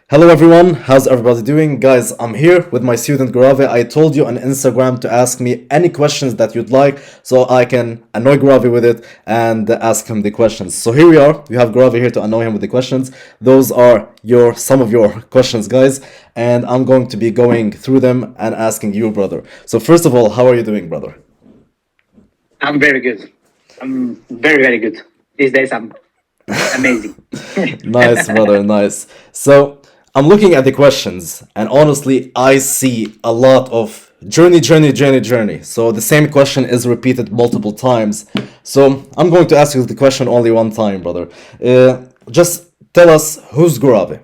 Hello everyone, how's everybody doing? Guys, I'm here with my student Gorave. I told you on Instagram to ask me any questions that you'd like so I can annoy Gorave with it and ask him the questions. So here we are. We have Gorave here to annoy him with the questions. Those are some of your questions, guys, and I'm going to be going through them and asking you, brother. So first of all, how are you doing, brother? I'm very good. I'm very, very good. These days I'm amazing. Nice, brother, nice. So I'm looking at the questions, and honestly, I see a lot of journey, journey, journey, journey. So the same question is repeated multiple times. So I'm going to ask you the question only one time, brother. Just tell us who's Gorave.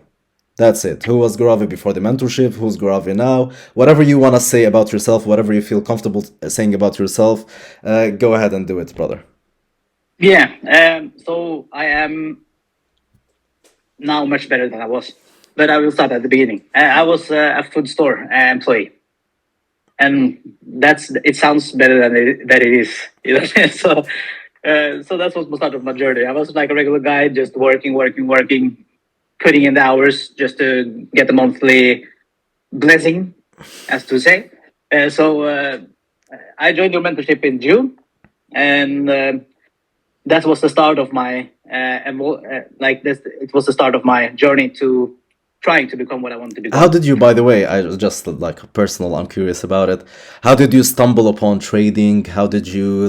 That's it. Who was Gorave before the mentorship? Who's Gorave now? Whatever you want to say about yourself, whatever you feel comfortable saying about yourself, go ahead and do it, brother. Yeah. So I am now much better than I was, but I will start at the beginning. I was a food store employee, and that's it. Sounds better than it is. You know? So that was the start of my journey. I was like a regular guy, just working, working, working, putting in the hours just to get the monthly blessing, as to say. So I joined your mentorship in June, and that was the start of my like this. It was the start of my journey to trying to become what I want to How become. did you, by the way, I was just like personal, I'm curious about it. How did you stumble upon trading? How did you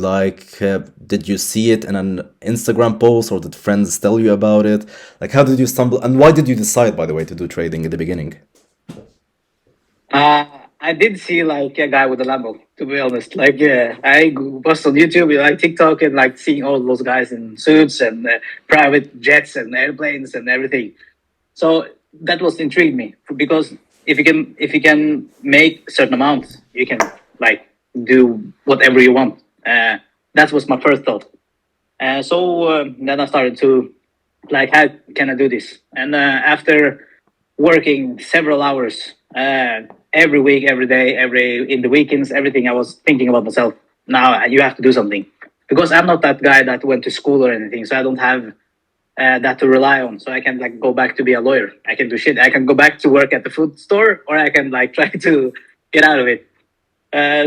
did you see it in an Instagram post or did friends tell you about it? Like, how did you stumble and why did you decide, by the way, to do trading in the beginning? I did see like a guy with a Lambo. To be honest, like was on YouTube, like TikTok, and like seeing all those guys in suits and private jets and airplanes and everything. So that was intrigued me because if you can make certain amounts, you can like do whatever you want. That was my first thought. So then I started to like, how can I do this? And after working several hours every week, every day, every in the weekends, everything, I was thinking about myself. Now you have to do something because I'm not that guy that went to school or anything, so I don't have that to rely on. So I can like go back to be a lawyer. I can do shit. I can go back to work at the food store, or I can like try to get out of it.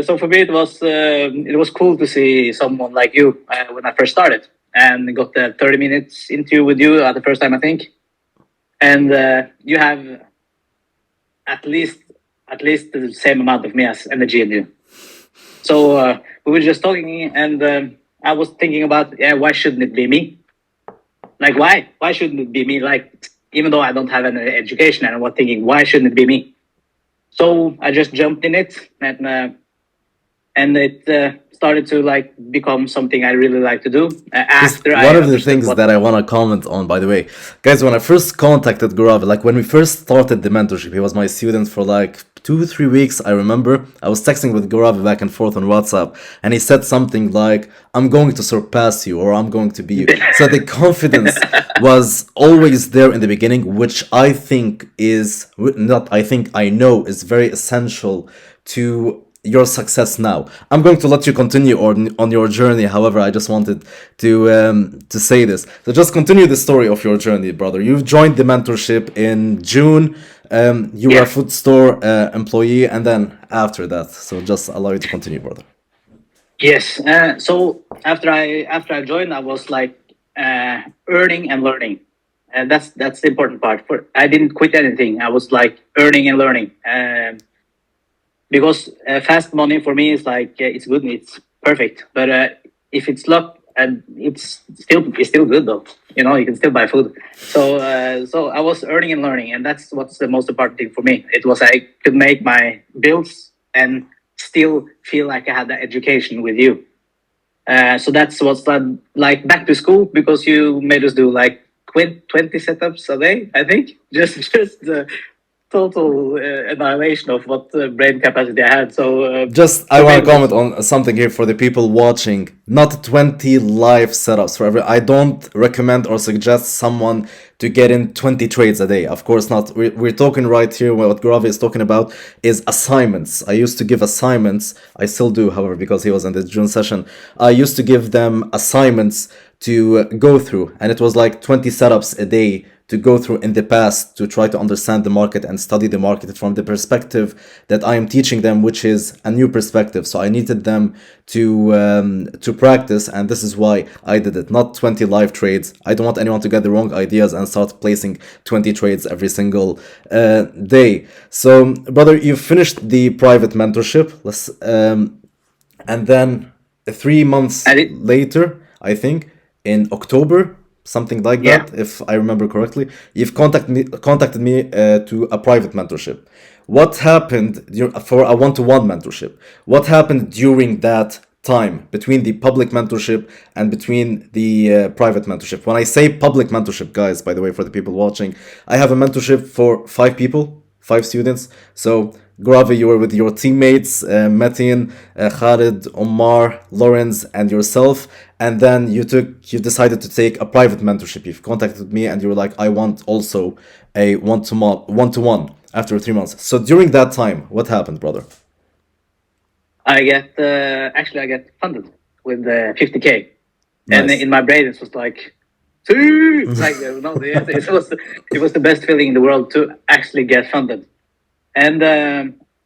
So for me, it was cool to see someone like you when I first started and got the 30 minutes interview with you at the first time, I think. And you have at least at least the same amount of me as energy in you. So we were just talking, and I was thinking about, yeah, why shouldn't it be me? Like, why shouldn't it be me? Like, even though I don't have any education, and I was thinking, why shouldn't it be me? So I just jumped in it, and it started to like become something I really like to do Just after I one of the understood things what. that I want to comment on, by the way, guys, when I first contacted Gorave, like when we first started the mentorship, he was my student for like 2 3 weeks. I remember I was texting with Gorave back and forth on WhatsApp, and he said something like, "I'm going to surpass you," or "I'm going to be you." So the confidence was always there in the beginning, which I think is not. I think I know is very essential to your success now. I'm going to let you continue on your journey. However, I just wanted to say this. So just continue the story of your journey, brother. You've joined the mentorship in June. You were a Yeah. food store employee, and then after that, so just allow you to continue, brother. Yes. So after I joined, I was like earning and learning, and that's the important part. For I didn't quit anything. I was like earning and learning, because fast money for me is like it's good, it's perfect. But if it's luck, and it's still good though. You know, you can still buy food. So I was earning and learning, and that's what's the most important thing for me. It was I could make my bills and still feel like I had that education with you. So that's what's like back to school, because you made us do like 20 setups a day, I think. Just the total annihilation of what brain capacity I had. So Just, I for me, want it to comment was. on something here for the people watching. Not 20 live setups for every. I don't recommend or suggest someone to get in 20 trades a day. Of course not. We're talking right here. What Grave is talking about is assignments. I used to give assignments. I still do, however, because he was in the June session. I used to give them assignments to go through, and it was like 20 setups a day to go through in the past to try to understand the market and study the market from the perspective that I am teaching them, which is a new perspective. So I needed them to practice, and this is why I did it. Not 20 live trades. I don't want anyone to get the wrong ideas and start placing 20 trades every single day. So, brother, you finished the private mentorship. And then 3 months I did, later, I think in October, something like yeah. that, if I remember correctly, you've contacted me to a private mentorship. What happened for a one-to-one mentorship? What happened during that time between the public mentorship and between the private mentorship? When I say public mentorship, guys, by the way, for the people watching, I have a mentorship for 5 people, 5 students. So, Gorave, you were with your teammates, Metin, Khalid, Omar, Lawrence, and yourself, and then you decided to take a private mentorship. You've contacted me, and you were like, I want also a one to one after 3 months. So during that time, what happened, brother? I get funded with 50K, and Nice. in my brain it was like, "See!" Like it was the best feeling in the world to actually get funded. And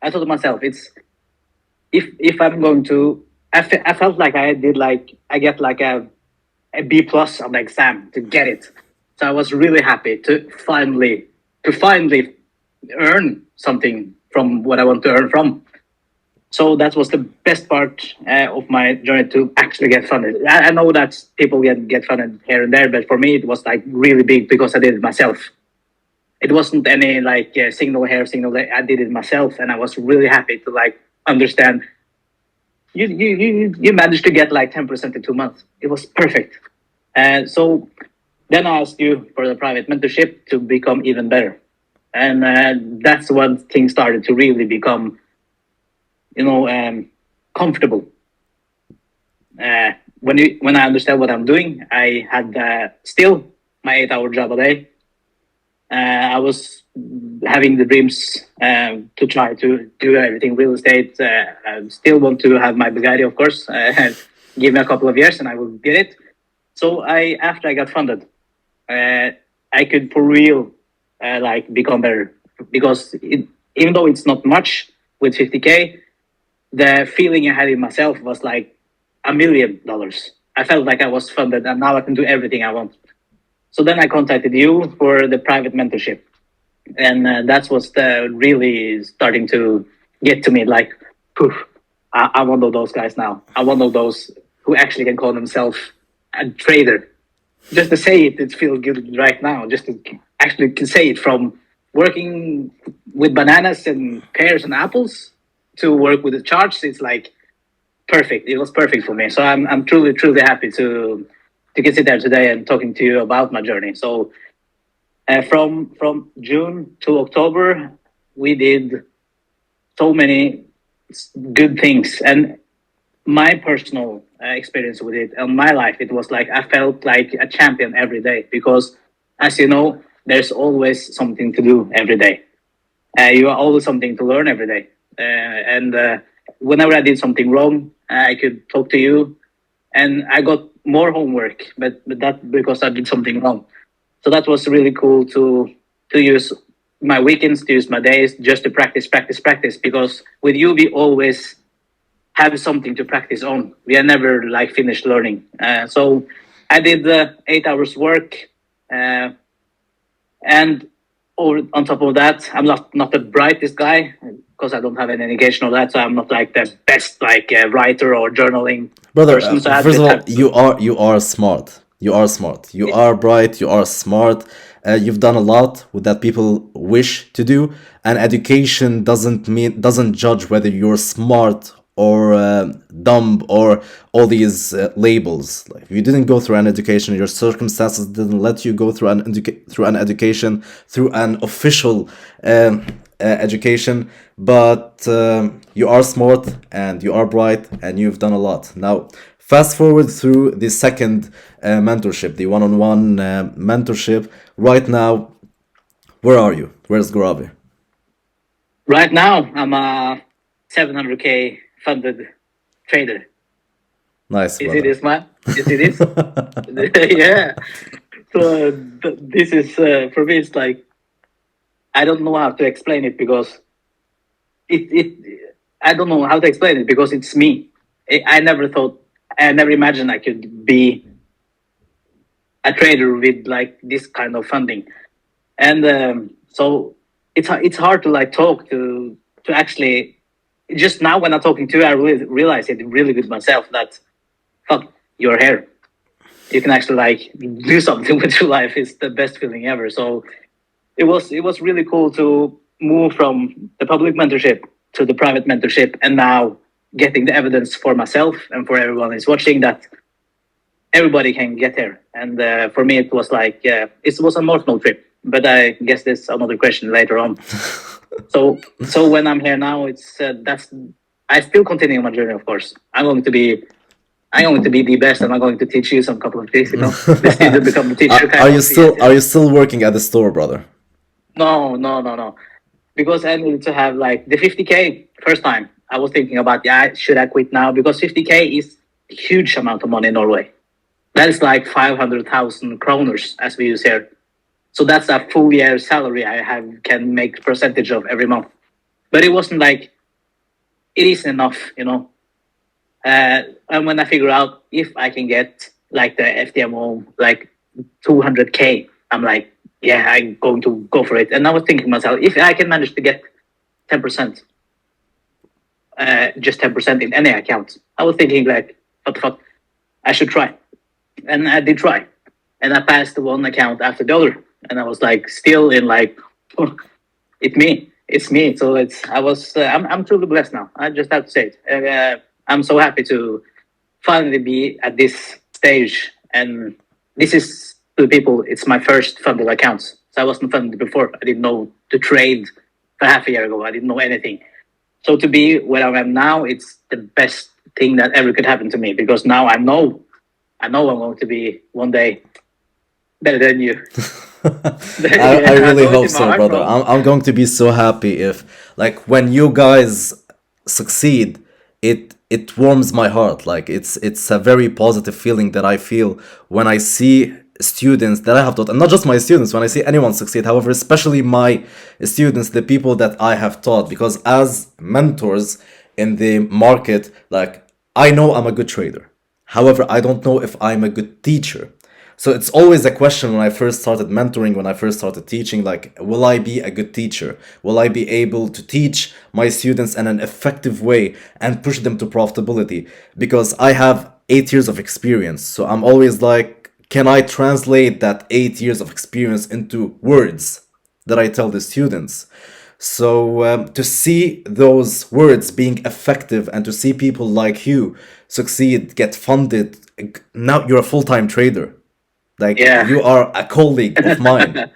I thought to myself, it's if I'm going to, I felt like I get like a B plus on the exam to get it. So I was really happy to finally earn something from what I want to earn from. So that was the best part of my journey to actually get funded. I know that people get funded here and there, but for me it was like really big because I did it myself. It wasn't any like signal here, signal there. I did it myself, and I was really happy to like understand. You managed to get like 10% in 2 months. It was perfect. And so then I asked you for the private mentorship to become even better, and that's when things started to really become, comfortable. When I understand what I'm doing, I had still my 8-hour job a day. I was having the dreams to try to do everything real estate. I still want to have my Bugatti, of course. Give me a couple of years and I will get it. So after I got funded, I could for real like become better because even though it's not much with 50K, the feeling I had in myself was like $1 million. I felt like I was funded and now I can do everything I want. So then I contacted you for the private mentorship, and that's what's really starting to get to me. Like, poof, I'm one of those guys now. I'm one of those who actually can call themselves a trader. Just to say it, it feels good right now. Just to actually can say it from working with bananas and pears and apples to work with the charts. It's like perfect. It was perfect for me. So I'm truly happy to get sit there today and talking to you about my journey. So from June to October, we did so many good things, and my personal experience with it and my life, it was like I felt like a champion every day because, as you know, there's always something to do every day. You are always something to learn every day, and whenever I did something wrong, I could talk to you, and I got more homework, but that because I did something wrong. So that was really cool to use my weekends, to use my days, just to practice. Because with you, we always have something to practice on. We are never like finished learning. So I did 8 hours work, and on top of that, I'm not the brightest guy because I don't have any education or that. So I'm not like the best like writer or journaling Brother, person. So I first of just all, have you are smart. You are smart. You are bright. You are smart. You've done a lot with that people wish to do, and education doesn't judge whether you're smart or dumb or all these labels. Like if you didn't go through an education, your circumstances didn't let you go through through an education, through an official education, but you are smart and you are bright and you've done a lot. Now, fast forward through the second mentorship, the one-on-one mentorship. Right now, where are you? Where's Gorave? right now. I'm a 700K funded trader. Nice, Is it brother. this man? Is it this? Yeah. So this is for me. It's like I don't know how to explain it because it I don't know how to explain it because it's me. I never thought, I never imagined I could be a trader with like this kind of funding, and so it's hard to like talk to actually. Just now when I'm talking to you, I really realize it really good myself that fuck, you're here. You can actually like do something with your life. It's the best feeling ever. So it was really cool to move from the public mentorship to the private mentorship, and now getting the evidence for myself and for everyone who's watching that everybody can get there. And for me, it was like it was an emotional trip. But I guess there's another question later on. So when I'm here now, it's that's I still continue my journey. Of course, I'm going to be the best, and I'm going to teach you some couple of things. This need to become a teacher Are kind you of. Yes, still yes. working at the store, brother? No, no, no, no. Because I needed to have like the 50K first time. I was thinking about, yeah, should I quit now? Because 50K is a huge amount of money in Norway. That is like 500,000 kroners, as we use here. So that's a full year salary I have can make percentage of every month. But it wasn't like it isn't enough. And when I figure out if I can get like the FTMO like 200K, I'm like, yeah, I'm going to go for it. And I was thinking to myself, if I can manage to get 10%, just 10% in any account, I was thinking like, what the fuck, I should try. And I did try. And I passed one account after the other. And I was like, still in like, oh, it's me. So I'm truly blessed now. I just have to say it. I'm so happy to finally be at this stage. And this is to the people, it's my first funded account. So I wasn't funded before. I didn't know to trade for half a year ago. I didn't know anything. So to be where I am now, it's the best thing that ever could happen to me because now I know I'm going to be one day better than you. I Yeah, I really know it hope in my so, heart, brother. bro. I'm going to be so happy if, like, when you guys succeed, it warms my heart. Like, it's a very positive feeling that I feel when I see students that I have taught, and not just my students, when I see anyone succeed. However, especially my students, the people that I have taught, because as mentors in the market, like, I know I'm a good trader. However, I don't know if I'm a good teacher. So it's always a question when I first started mentoring, when I first started teaching, like, will I be a good teacher? Will I be able to teach my students in an effective way and push them to profitability? Because I have 8 years of experience. So I'm always like, can I translate that 8 years of experience into words that I tell the students? So to see those words being effective and to see people like you succeed, get funded, now you're a full-time trader. Like Yeah. you are a colleague of mine.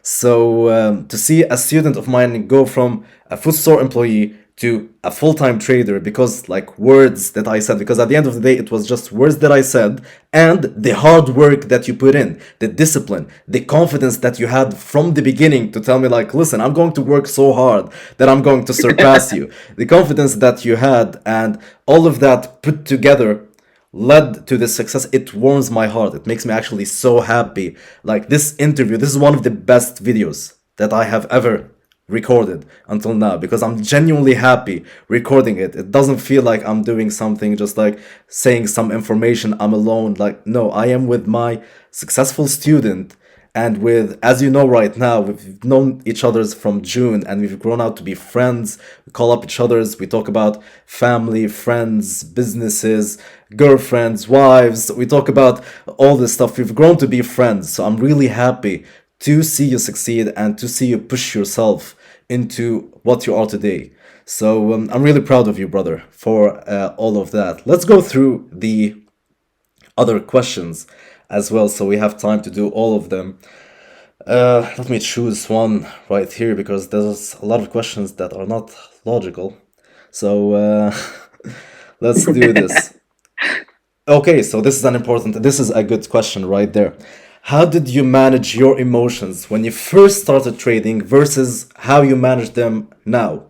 So to see a student of mine go from a food store employee to a full-time trader because like words that I said, because at the end of the day it was just words that I said and the hard work that you put in, the discipline, the confidence that you had from the beginning to tell me like, listen, I'm going to work so hard that I'm going to surpass you. The confidence that you had and all of that put together led to this success. It warms my heart. It makes me actually so happy. Like this interview, this is one of the best videos that I have ever recorded until now because I'm genuinely happy recording it. It doesn't feel like I'm doing something just like saying some information. I'm alone. Like, no, I am with my successful student and with, as you know, right now, we've known each other's from June and we've grown out to be friends. We call up each other's, we talk about family, friends, businesses, girlfriends, wives. We talk about all this stuff. We've grown to be friends. So I'm really happy to see you succeed and to see you push yourself into what you are today. So I'm really proud of you, brother, for all of that. Let's go through the other questions as well so we have time to do all of them. Let me choose one right here because there's a lot of questions that are not logical. So let's do this. Okay, so this is a good question right there. How did you manage your emotions when you first started trading versus how you manage them now?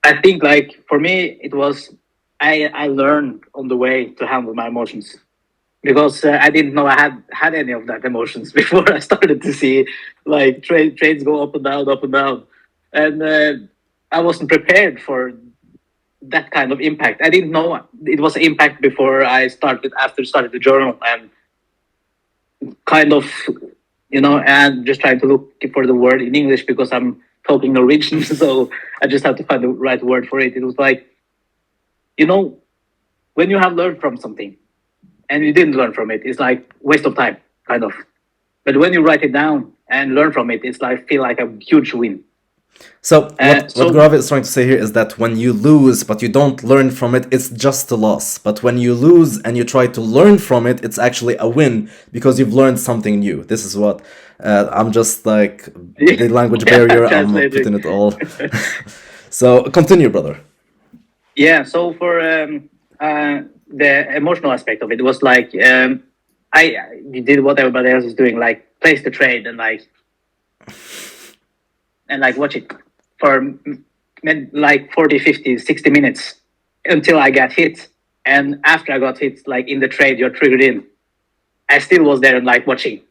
I think like for me it was I learned on the way to handle my emotions because I didn't know I had any of that emotions before I started to see like trades go up and down, and I wasn't prepared for that kind of impact. I didn't know it was impact before I started the journal and kind of, and just trying to look for the word in English because I'm talking Norwegian, so I just have to find the right word for it. It was like, you know, when you have learned from something and you didn't learn from it, it's like waste of time, kind of. But when you write it down and learn from it, it's like feel like a huge win. So what So Gorave is trying to say here is that when you lose but you don't learn from it, it's just a loss. But when you lose and you try to learn from it, it's actually a win because you've learned something new. This is what I'm just like the language yeah, barrier. I'm translating. putting it all. So continue, brother. Yeah. So for the emotional aspect of it, it was like I did what everybody else is doing, like place the trade and like watch it for like 40, 50, 60 minutes until I got hit. And after I got hit, like in the trade, you're triggered in. I still was there and like watching.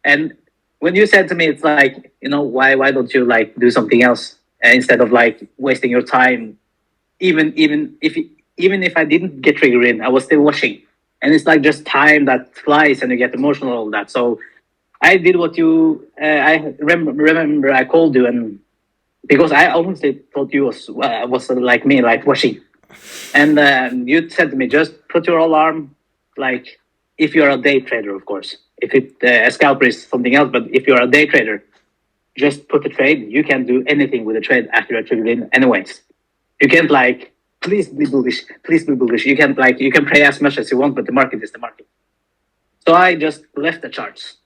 And when you said to me, it's like, why don't you like do something else instead of like wasting your time? Even if I didn't get triggered in, I was still watching. And it's like just time that flies and you get emotional all that. So I did what I remember I called you, and because I honestly thought you was like me, like watching. And you said to me, just put your alarm, like if you're a day trader, of course. If a scalper is something else, but if you're a day trader, just put the trade. You can do anything with the trade after you're triggered in, anyways. You can't like, please be bullish, please be bullish. You can pray as much as you want, but the market is the market. So I just left the charts,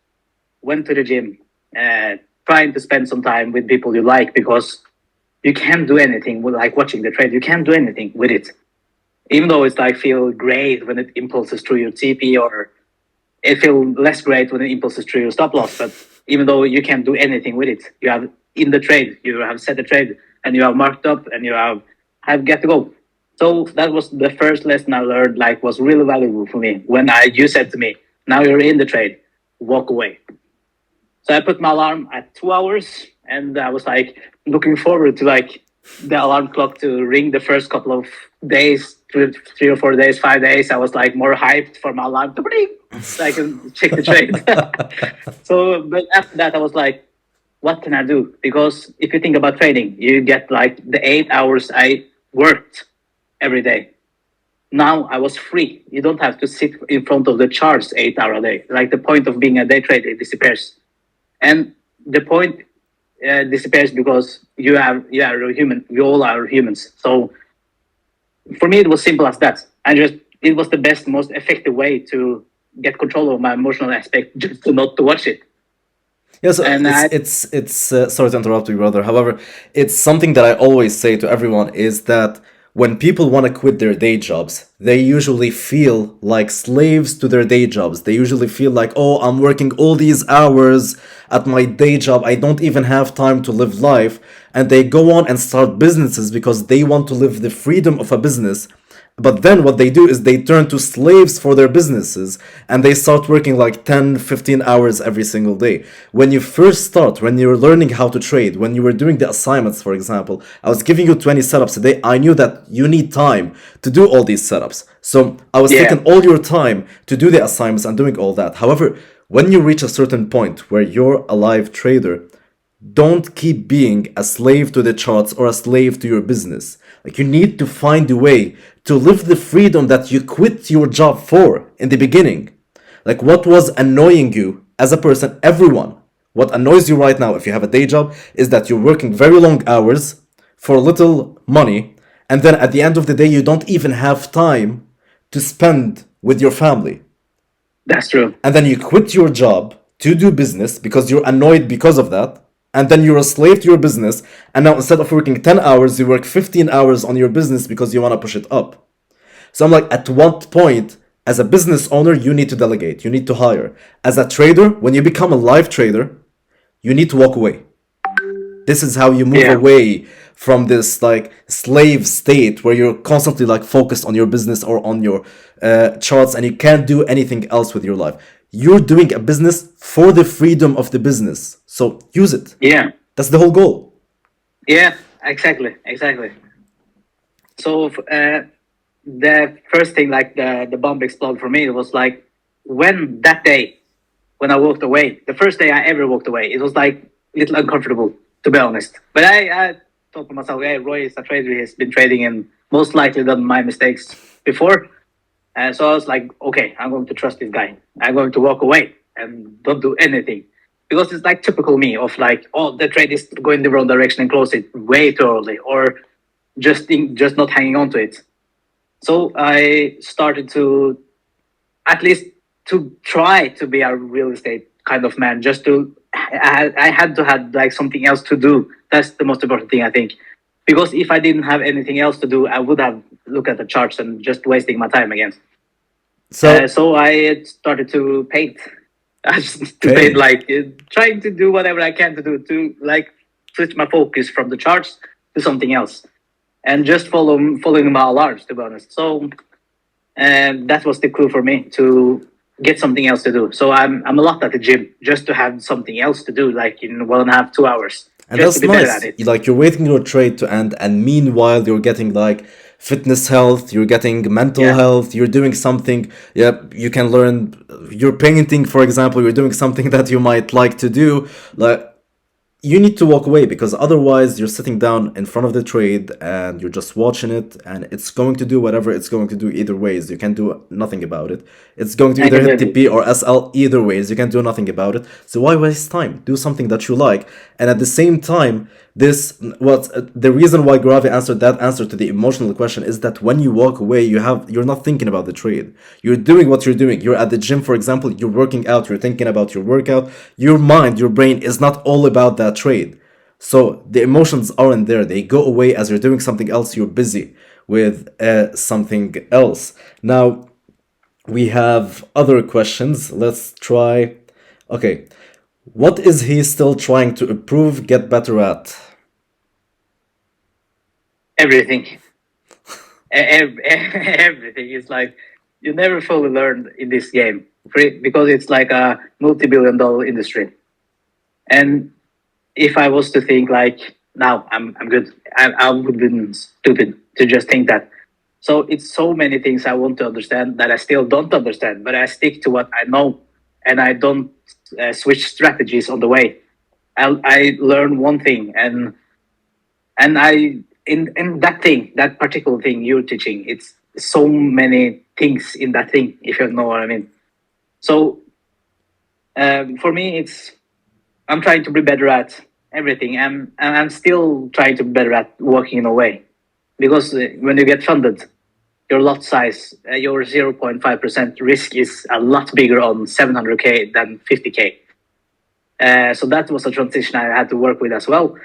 went to the gym, trying to spend some time with people you like because you can't do anything with like watching the trade. You can't do anything with it, even though it's like feel great when it impulses through your TP, or it feel less great when it impulses through your stop loss. But even though you can't do anything with it, you have in the trade, you have set the trade, and you have marked up, and you have get to go. So that was the first lesson I learned. Like was really valuable for me when you said to me, "Now you're in the trade, walk away." So I put my alarm at 2 hours, and I was like looking forward to like the alarm clock to ring the first couple of days, 3 or 4 days, 5 days. I was like more hyped for my alarm to ring so I can check the trade. So, but after that, I was like, what can I do? Because if you think about trading, you get like the 8 hours I worked every day. Now I was free. You don't have to sit in front of the charts 8 hours a day. Like the point of being a day trader disappears. And the point disappears because you are a human. We all are humans. So for me, it was simple as that. It was the best, most effective way to get control of my emotional aspect, just to not to watch it. Yeah, so And it's sorry to interrupt you, brother. However, it's something that I always say to everyone is that when people want to quit their day jobs, they usually feel like slaves to their day jobs. They usually feel like, oh, I'm working all these hours at my day job. I don't even have time to live life. And they go on and start businesses because they want to live the freedom of a business. But then what they do is they turn to slaves for their businesses and they start working like 10, 15 hours every single day. When you first start, when you're learning how to trade, when you were doing the assignments, for example, I was giving you 20 setups a day. I knew that you need time to do all these setups. So I was yeah, taking all your time to do the assignments and doing all that. However, when you reach a certain point where you're a live trader, don't keep being a slave to the charts or a slave to your business. Like you need to find a way to live the freedom that you quit your job for in the beginning. Like what was annoying you as a person, everyone, what annoys you right now if you have a day job is that you're working very long hours for little money, and then at the end of the day you don't even have time to spend with your family. that's true. And then you quit your job to do business because you're annoyed because of that, and then you're a slave to your business, and now instead of working 10 hours you work 15 hours on your business because you want to push it up. So I'm like, at what point as a business owner you need to delegate, you need to hire. As a trader, when you become a live trader, you need to walk away. This is how you move Yeah, away from this like slave state where you're constantly like focused on your business or on your charts and you can't do anything else with your life. You're doing a business for the freedom of the business, so use it. Yeah, That's the whole goal. yeah, exactly, exactly. So the first thing, like the bomb exploded for me, it was like when that day when I walked away, the first day I ever walked away, it was like a little uncomfortable, to be honest. But I thought to myself, hey, Roy is a trader. He has been trading and most likely done my mistakes before. And so I was like, okay, I'm going to trust this guy. I'm going to walk away and don't do anything. Because it's like typical me of like, oh, the trade is going the wrong direction and close it way too early, or just not hanging on to it. So I started to at least to try to be a real estate kind of man. Just to I had to have like something else to do. That's the most important thing, I think. Because if I didn't have anything else to do, I would have looked at the charts and just wasting my time again. So So I started to paint. I just to paint, paint. like trying to do whatever I can to do to like switch my focus from the charts to something else, and just following my alarms. To be honest, so and that was the clue for me to get something else to do. So I'm a lot at the gym just to have something else to do, like in 1.5 2 hours, And just to that's be better at nice. it. Like you're waiting your trade to end, and meanwhile you're getting like fitness health, you're getting mental Yeah, health, you're doing something. Yeah, you can learn. You're painting, for example. You're doing something that you might like to do. Like you need to walk away because otherwise you're sitting down in front of the trade and you're just watching it and it's going to do whatever it's going to do either ways. You can do nothing about it. It's going to either hit exactly. TP or SL either ways. You can do nothing about it. So why waste time? Do something that you like. And at the same time, this what the reason why Gorave answered that answer to the emotional question is that when you walk away, you're not thinking about the trade. You're doing what you're doing. You're at the gym, for example, you're working out, you're thinking about your workout. Your mind, your brain is not all about that trade. So the emotions aren't there. They go away as you're doing something else. You're busy with something else. Now we have other questions. Let's try. Okay. What is he still trying to improve, get better at? Everything, everything is like you never fully learn in this game because it's like a multi-billion-dollar industry. And if I was to think like now I'm good, I would have been stupid to just think that. So it's so many things I want to understand that I still don't understand, but I stick to what I know, and I don't switch strategies on the way. I learn one thing, and I in that thing, that particular thing you're teaching, it's so many things in that thing, if you know what I mean. So for me, it's I'm trying to be better at everything. I'm still trying to be better at working in a way, because when you get funded, your lot size, your 0.5% risk is a lot bigger on 700k than 50k. So that was a transition I had to work with as well.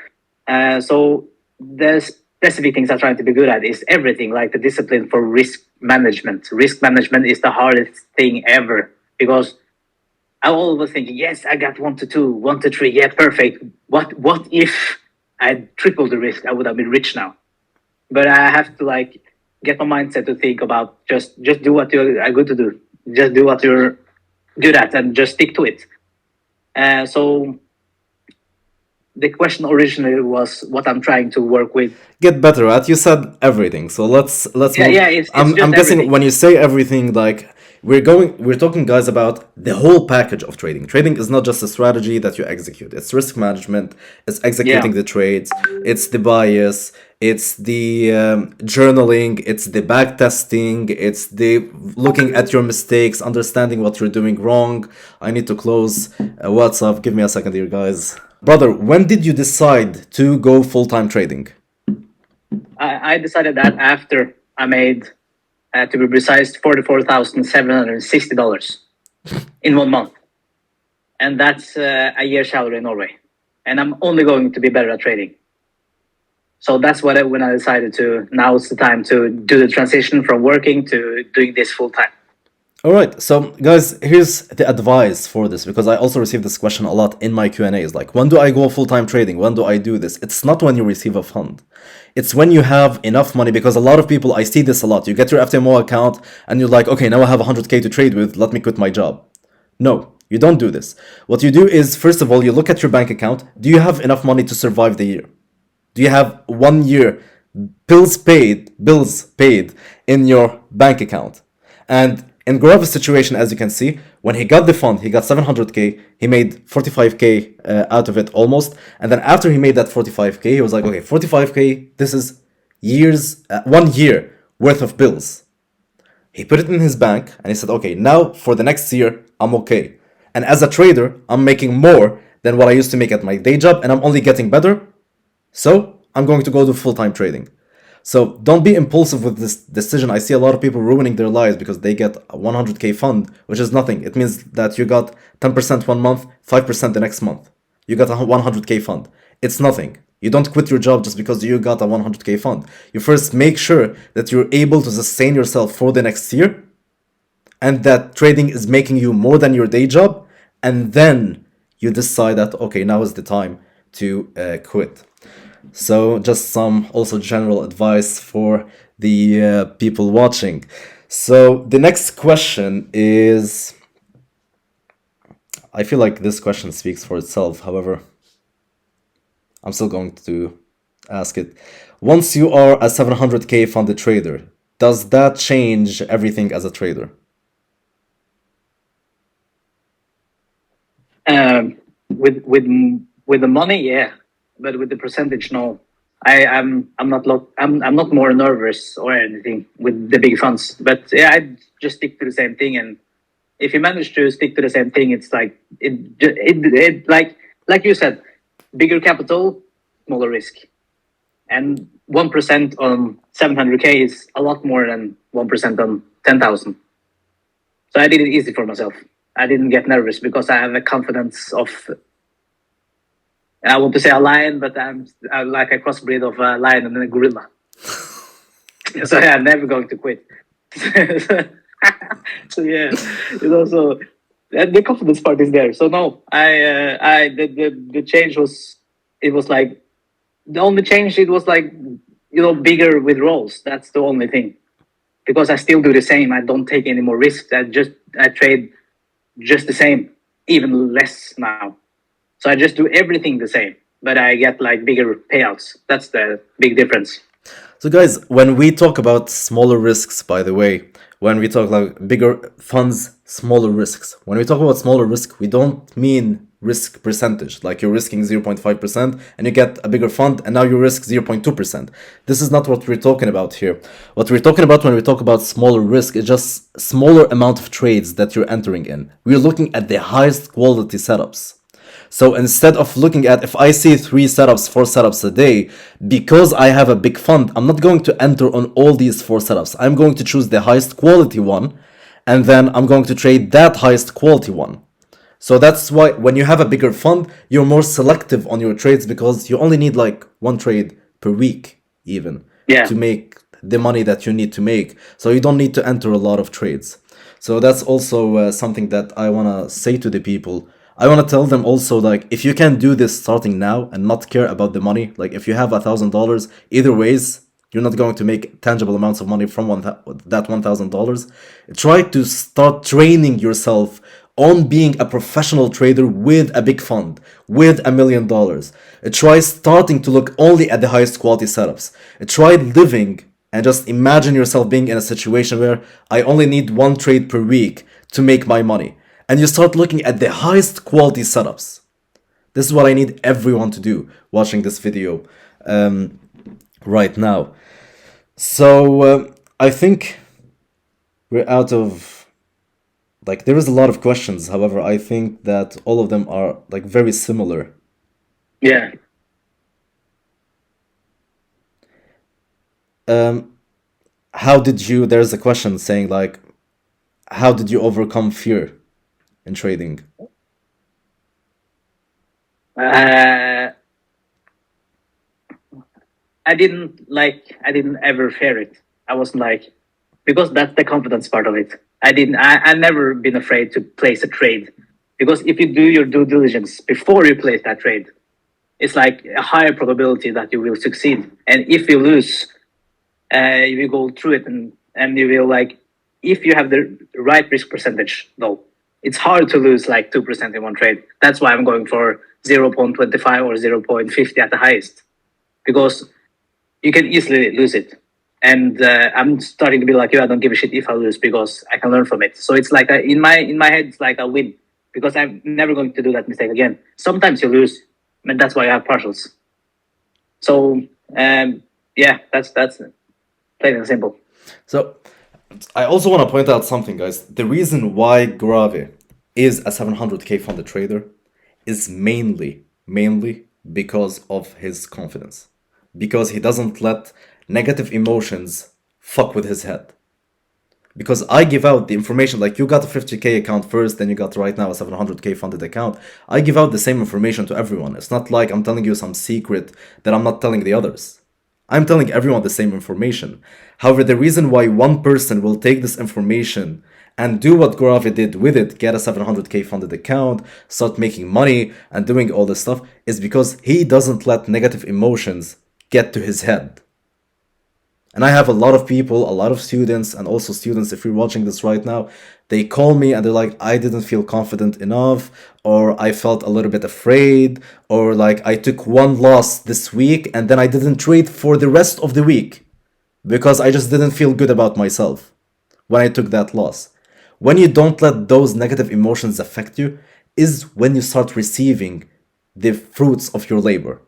So the specific things I'm trying to be good at is everything, like the discipline for risk management. Risk management is the hardest thing ever, because I'm always thinking, yes, I got 1 to 2, 1 to 3, yeah, perfect. What if I tripled the risk? I would have been rich now. But I have to like get my mindset to think about just do what you're good to do. Just do what you're good at and just stick to it. So the question originally was what I'm trying to work with. Get better at. You said everything. So let's Yeah, move. yeah, it's I'm just guessing everything. when you say everything, like we're talking guys about the whole package of trading. Trading is not just a strategy that you execute. It's risk management, it's Yeah, executing the trades, it's the bias, it's the journaling, it's the back testing, it's the looking at your mistakes, understanding what you're doing wrong. I need to close WhatsApp. Give me a second here, guys. Brother, when did you decide to go full-time trading? I decided that after I made, to be precise, $44,760 in 1 month, and that's a year's salary in Norway. And I'm only going to be better at trading. So that's when I decided to now it's the time to do the transition from working to doing this full time. All right, so guys, here's the advice for this because I also receive this question a lot in my Q&As. Like, when do I go full-time trading? When do I do this? It's not when you receive a fund. It's when you have enough money because a lot of people, I see this a lot. You get your FTMO account and you're like, okay, now I have 100K to trade with. Let me quit my job. No, you don't do this. What you do is, first of all, you look at your bank account. Do you have enough money to survive the year? Do you have 1 year bills paid in your bank account? And in Gorave's situation, as you can see, when he got the fund, he got 700K. He made 45K out of it almost. And then after he made that 45K, he was like, okay, 45K, this is 1 year worth of bills. He put it in his bank and he said, okay, now for the next year, I'm okay. And as a trader, I'm making more than what I used to make at my day job, and I'm only getting better. So I'm going to go do full time trading. So don't be impulsive with this decision. I see a lot of people ruining their lives because they get a 100K fund, which is nothing. It means that you got 10% one month, 5% the next month. You got a 100K fund. It's nothing. You don't quit your job just because you got a 100K fund. You first make sure that you're able to sustain yourself for the next year and that trading is making you more than your day job. And then you decide that, okay, now is the time to quit. So, just some also general advice for the people watching. So, the next question is, I feel like this question speaks for itself. However, I'm still going to ask it. Once you are a 700K funded trader, does that change everything as a trader? With the money, yeah, but with the percentage, no. I'm not more nervous or anything with the big funds, but yeah, I just stick to the same thing. And if you manage to stick to the same thing, it's like it like you said, bigger capital, smaller risk, and 1% on 700K is a lot more than 1% on 10,000. So I did it easy for myself. I didn't get nervous because I have a confidence of, I want to say a lion, but I'm like a crossbreed of a lion and a gorilla. So yeah, I'm never going to quit. So yeah, so the confidence part is there. So no, the change was, it was like the only change. It was like, bigger withdrawals. That's the only thing, because I still do the same. I don't take any more risks. I trade just the same, even less now. So I just do everything the same, but I get like bigger payouts. That's the big difference. So, guys, when we talk about smaller risks, by the way, when we talk like bigger funds, smaller risks, when we talk about smaller risk, we don't mean risk percentage, like you're risking 0.5% and you get a bigger fund and now you risk 0.2%. This is not what we're talking about here. What we're talking about when we talk about smaller risk is just smaller amount of trades that you're entering in. We're looking at the highest quality setups. So instead of looking at if I see 3 setups, 4 setups a day, because I have a big fund, I'm not going to enter on all these 4 setups. I'm going to choose the highest quality one, and then I'm going to trade that highest quality one. So that's why when you have a bigger fund, you're more selective on your trades because you only need like 1 trade per week, even Yeah. to make the money that you need to make. So you don't need to enter a lot of trades. So that's also something that I want to say to the people. I want to tell them also, like, if you can do this starting now and not care about the money, like if you have $1,000, either ways, you're not going to make tangible amounts of money from that $1,000. Try to start training yourself on being a professional trader with a big fund, with $1 million. Try starting to look only at the highest quality setups. Try living and just imagine yourself being in a situation where I only need 1 trade per week to make my money. And you start looking at the highest quality setups. This is what I need everyone to do watching this video right now. So I think we're out of, like, there is a lot of questions. However, I think that all of them are like very similar. Yeah. How did you, there's a question saying like, how did you overcome fear in trading? Uh, I didn't ever fear it. I was like, because that's the confidence part of it. I never been afraid to place a trade, because if you do your due diligence before you place that trade, it's like a higher probability that you will succeed. And if you lose, you will go through it, and you will like, if you have the right risk percentage, though, it's hard to lose like 2% in one trade. That's why I'm going for 0.25 or 0.50 at the highest, because you can easily lose it. And I'm starting to be like you. I don't give a shit if I lose, because I can learn from it. So it's like in my head, it's like a win, because I'm never going to do that mistake again. Sometimes you lose, and that's why I have partials. So yeah, that's plain and simple. So I also want to point out something, guys. The reason why Gorave is a 700k funded trader is mainly because of his confidence. Because he doesn't let negative emotions fuck with his head. Because I give out the information, like you got a 50k account first, then you got right now a 700k funded account. I give out the same information to everyone. It's not like I'm telling you some secret that I'm not telling the others. I'm telling everyone the same information. However, the reason why one person will take this information and do what Gorave did with it, get a 700k funded account, start making money and doing all this stuff, is because he doesn't let negative emotions get to his head. And I have a lot of people, a lot of students, and also students, if you're watching this right now, they call me and they're like, I didn't feel confident enough, or I felt a little bit afraid, or like I took one loss this week and then I didn't trade for the rest of the week because I just didn't feel good about myself when I took that loss. When you don't let those negative emotions affect you, is when you start receiving the fruits of your labor.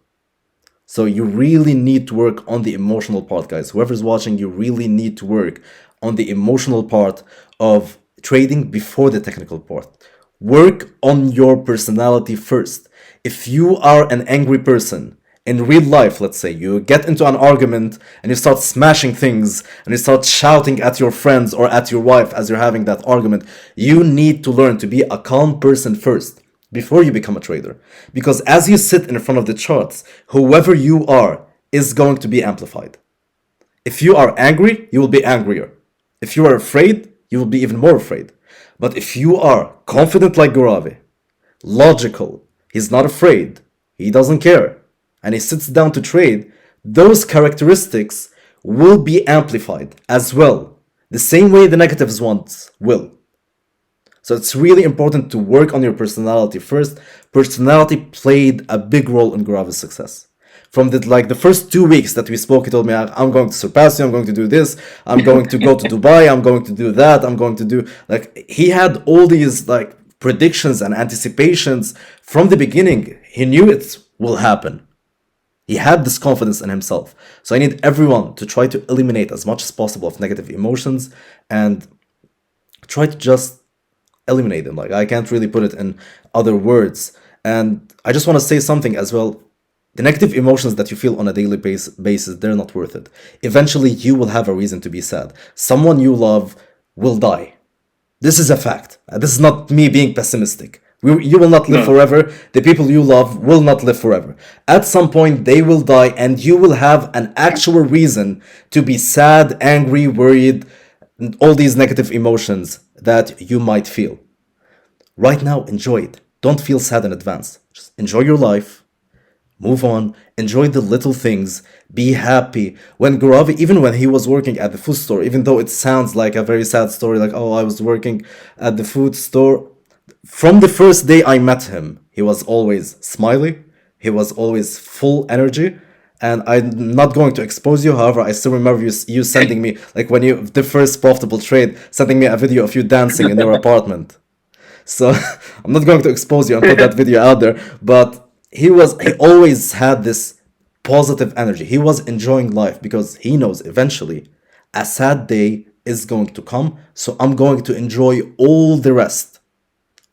So you really need to work on the emotional part, guys. Whoever's watching, you really need to work on the emotional part of trading before the technical part. Work on your personality first. If you are an angry person, in real life, let's say, you get into an argument and you start smashing things and you start shouting at your friends or at your wife as you're having that argument, you need to learn to be a calm person first before you become a trader. Because as you sit in front of the charts, whoever you are is going to be amplified. If you are angry, you will be angrier. If you are afraid, you will be even more afraid. But if you are confident like Gorave, logical, he's not afraid, he doesn't care, and he sits down to trade, those characteristics will be amplified as well, the same way the negatives ones will. So it's really important to work on your personality first. Personality played a big role in Gorave's success. From the first 2 weeks that we spoke, he told me, I'm going to surpass you, I'm going to do this, I'm going to go to Dubai, I'm going to do that, I'm going to do, like, he had all these like predictions and anticipations from the beginning. He knew it will happen. He had this confidence in himself. So I need everyone to try to eliminate as much as possible of negative emotions and try to just eliminate them. Like, I can't really put it in other words. And I just want to say something as well. The negative emotions that you feel on a daily basis, they're not worth it. Eventually, you will have a reason to be sad. Someone you love will die. This is a fact. This is not me being pessimistic. You will not live No. forever. The people you love will not live forever. At some point, they will die, and you will have an actual reason to be sad, angry, worried, and all these negative emotions that you might feel. Right now, enjoy it. Don't feel sad in advance. Just enjoy your life. Move on, enjoy the little things, be happy. When Gorave, even when he was working at the food store, even though it sounds like a very sad story, like, oh, I was working at the food store, from the first day I met him, he was always smiley, he was always full energy. And I'm not going to expose you, however, I still remember you sending me, like when you, the first profitable trade, sending me a video of you dancing in your apartment. So I'm not going to expose you and put that video out there, but he always had this positive energy. He was enjoying life because he knows eventually a sad day is going to come, so I'm going to enjoy all the rest,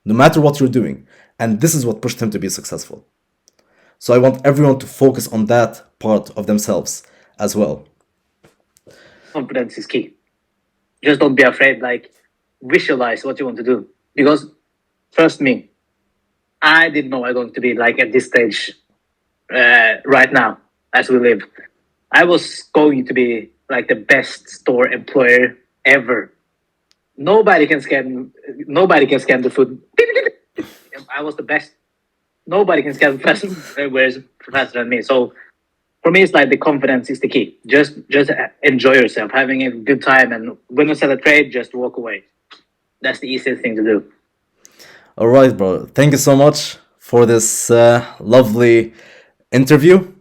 no matter what you're doing. And this is what pushed him to be successful. So I want everyone to focus on that part of themselves as well. Confidence is key. Just don't be afraid. Like, visualize what you want to do, because trust me, I didn't know I'm going to be like at this stage right now as we live. I was going to be like the best store employer ever. Nobody can scam. Nobody can scam the food. I was the best. Nobody can scam faster, whereas faster than me. So for me, it's like the confidence is the key. Just enjoy yourself, having a good time, and when you sell a trade, just walk away. That's the easiest thing to do. All right, bro. Thank you so much for this lovely interview.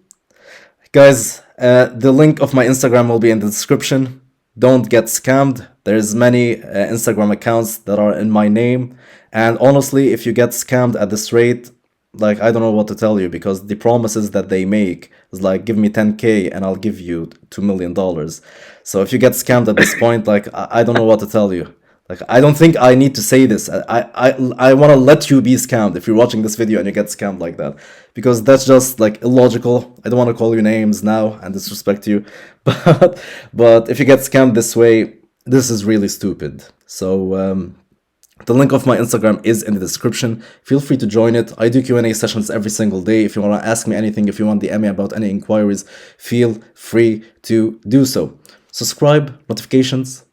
Guys, the link of my Instagram will be in the description. Don't get scammed. There's many Instagram accounts that are in my name. And honestly, if you get scammed at this rate, like I don't know what to tell you because the promises that they make is like give me 10K and I'll give you $2 million. So if you get scammed at this point, like I don't know what to tell you. Like I don't think I need to say this. I want to let you be scammed if you're watching this video and you get scammed like that, because that's just like illogical. I don't want to call you names now and disrespect you, but if you get scammed this way, this is really stupid. So the link of my Instagram is in the description. Feel free to join it. I do Q&A sessions every single day. If you want to ask me anything, if you want DM me about any inquiries, feel free to do so. Subscribe, notifications,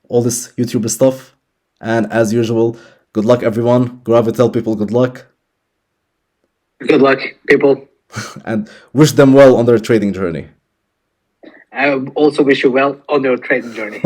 all this YouTuber stuff. And as usual, good luck, everyone. Gorave, tell people good luck. Good luck, people. And wish them well on their trading journey. I also wish you well on your trading journey.